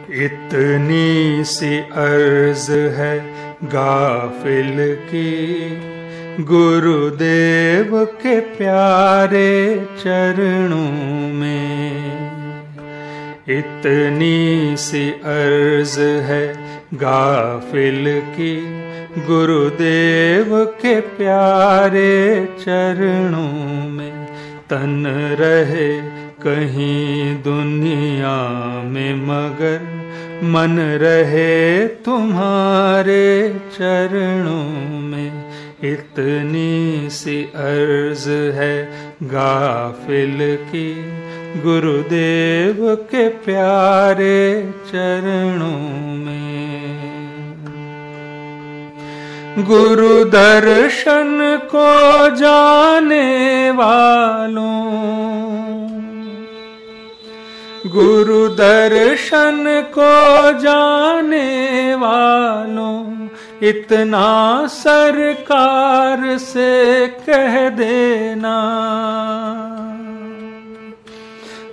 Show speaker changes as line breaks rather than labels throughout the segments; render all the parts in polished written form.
इतनी सी अर्ज है गाफिल की, गुरुदेव के प्यारे चरणों में। इतनी सी अर्ज है गाफिल की, गुरुदेव के प्यारे चरणों में। तन रहे कहीं दुनिया में मगर मन रहे तुम्हारे चरणों में। इतनी सी अर्ज है गाफिल की, गुरुदेव के प्यारे चरणों में। गुरु दर्शन को जाने वालों, गुरु दर्शन को जाने वालों, इतना सरकार से कह देना।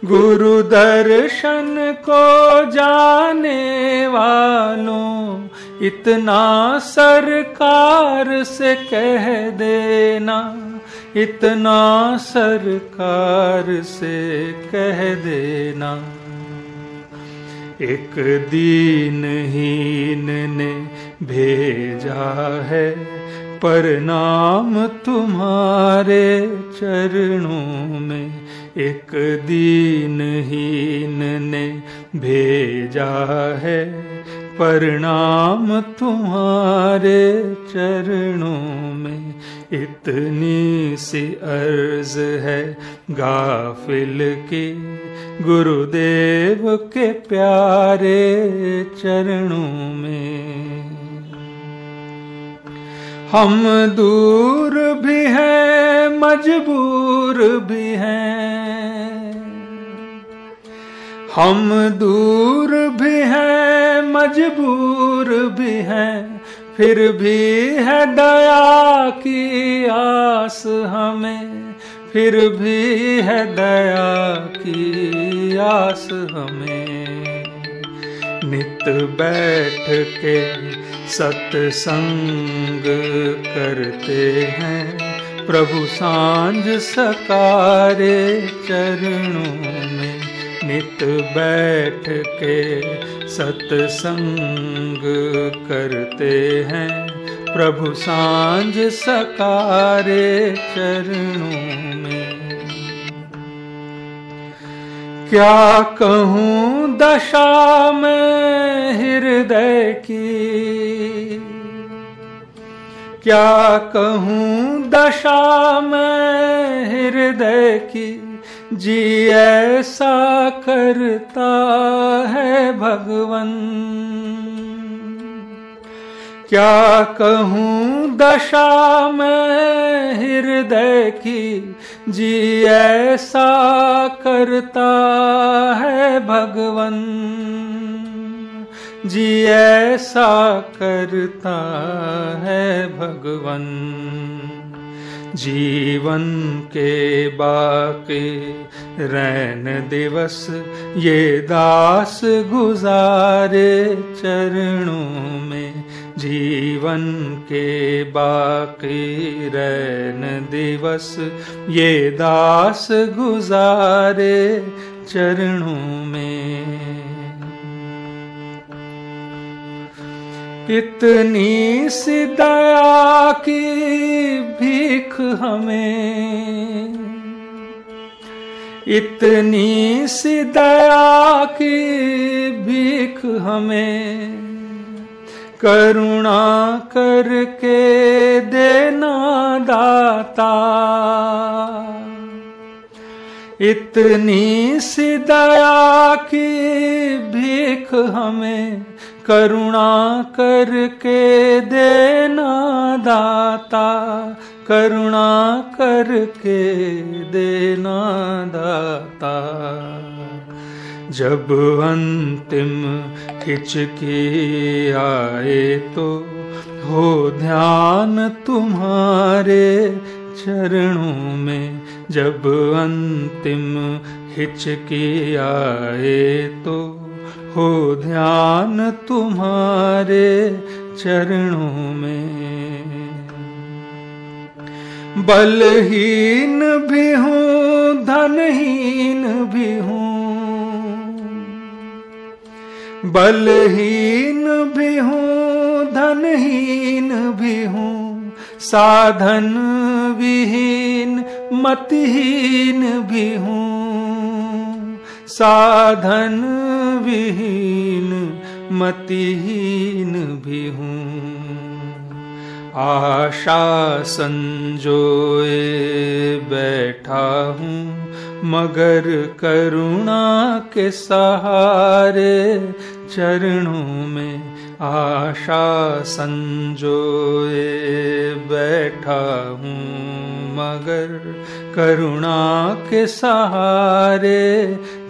गुरु दर्शन को जाने वालों, इतना सरकार से कह देना। इतना सरकार से कह देना। एक दीनहीन ने भेजा है प्रणाम तुम्हारे चरणों में। एक दीनहीन ने भेजा है प्रणाम तुम्हारे चरणों में। इतनी सी अर्ज है गाफिल की, गुरुदेव के प्यारे चरणों में। हम दूर भी हैं मजबूर भी हैं, हम दूर भी हैं मजबूर भी हैं, फिर भी है दया की आस हमें। फिर भी है दया की आस हमें। नित बैठ के सत्संग करते हैं प्रभु सांझ सकारे चरणों में। नित बैठ के सत्संग करते हैं प्रभु सांझ सकारे चरणों में। क्या कहूँ दशा में हृदय की, क्या कहूँ दशा में हृदय की, जी ऐसा करता है भगवन। क्या कहूँ दशा में हृदय की, जी ऐसा करता है भगवन। जी ऐसा करता है भगवन। जीवन के बाकी रैन दिवस ये दास गुजारे चरणों में। जीवन के बाकी रैन दिवस ये दास गुजारे चरणों में। इतनी सी दया की भीख हमें, इतनी सी दया की भीख हमें, करुणा करके देना दाता। इतनी सी दया की भीख हमें, करुणा करके देना दाता। करुणा करके देना दाता। जब अंतिम हिचकी आए तो हो ध्यान तुम्हारे चरणों में। जब अंतिम हिचकी आए तो हो ध्यान तुम्हारे चरणों में। बलहीन भी हूँ धनहीन भी हूँ, बलहीन भी हूँ धनहीन भी हूँ, साधन विहीन मतिहीन भी हूँ, साधन विहीन मतिहीन भी हूँ। आशा संजोए बैठा हूँ मगर करुणा के सहारे चरणों में। आशा संजोए बैठा हूँ मगर करुणा के सहारे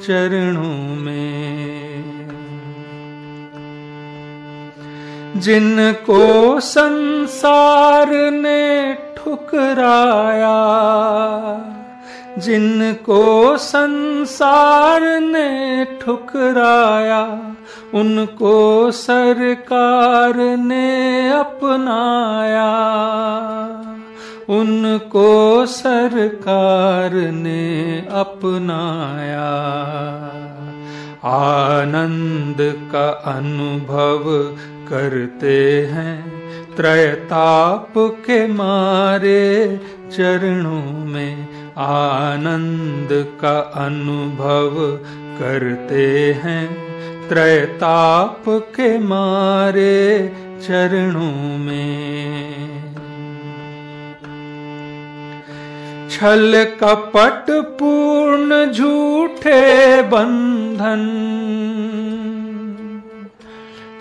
चरणों में। जिनको संसार ने ठुकराया, जिनको संसार ने ठुकराया, उनको सरकार ने अपनाया, उनको सरकार ने अपनाया। आनंद का अनुभव करते हैं त्रयताप के मारे चरणों में। आनंद का अनुभव करते हैं त्रयताप के मारे चरणों में। छल कपट पूर्ण झूठे बंधन,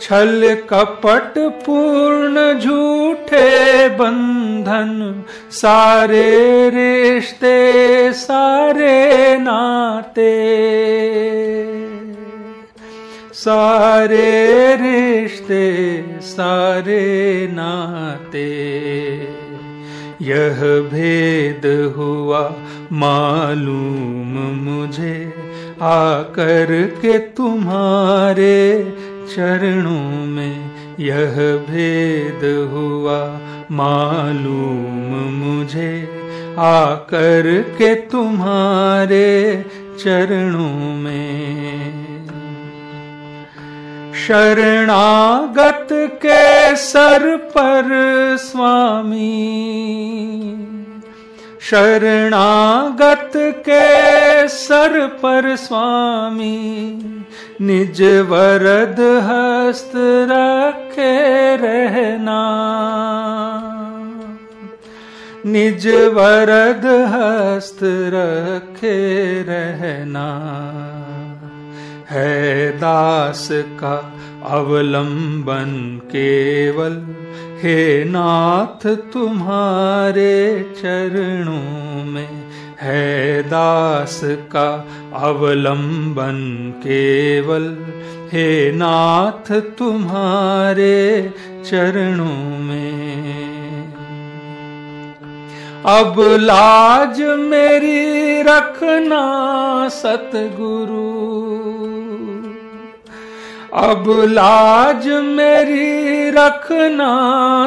छल कपट पूर्ण झूठे बंधन, सारे रिश्ते सारे नाते, सारे रिश्ते सारे नाते। यह भेद हुआ मालूम मुझे आकर के तुम्हारे चरणों में। यह भेद हुआ मालूम मुझे आकर के तुम्हारे चरणों में। शरणागत के सर पर स्वामी, शरणागत के सर पर स्वामी, निज वरद हस्त रखे रहना, निज वरद हस्त रखे रहना। है दास का अवलंबन केवल, हे नाथ तुम्हारे चरणों में। है दास का अवलंबन केवल, हे नाथ तुम्हारे चरणों में। अब लाज मेरी रखना सतगुरु, अब लाज मेरी रखना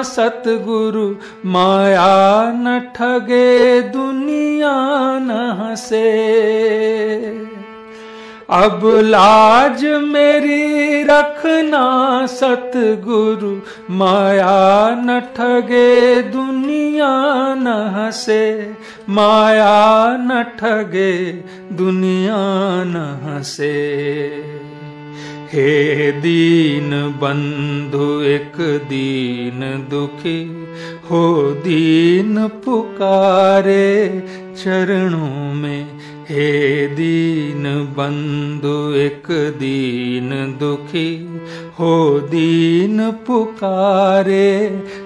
सतगुरु, माया न ठगे दुनिया न हंसे। अब लाज मेरी रखना सतगुरु, माया न ठगे दुनिया न हंसे, माया न ठगे दुनिया न हंसे। हे दीन बंधु एक दीन दुखी, हो दीन पुकारे चरणों में। हे दीन बंधु एक दीन दुखी, हो दीन पुकारे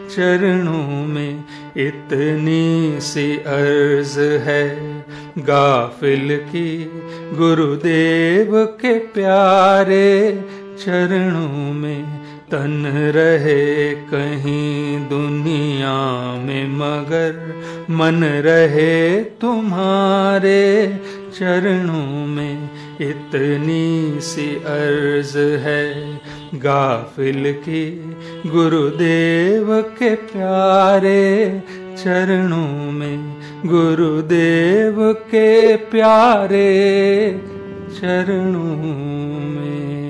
चरणों में। इतनी सी अर्ज है गाफिल की, गुरुदेव के प्यारे चरणों में। तन रहे कहीं दुनिया में मगर, मन रहे तुम्हारे चरणों में। इतनी सी अर्ज है गाफिल की, गुरुदेव के प्यारे चरणों में, गुरुदेव के प्यारे चरणों में।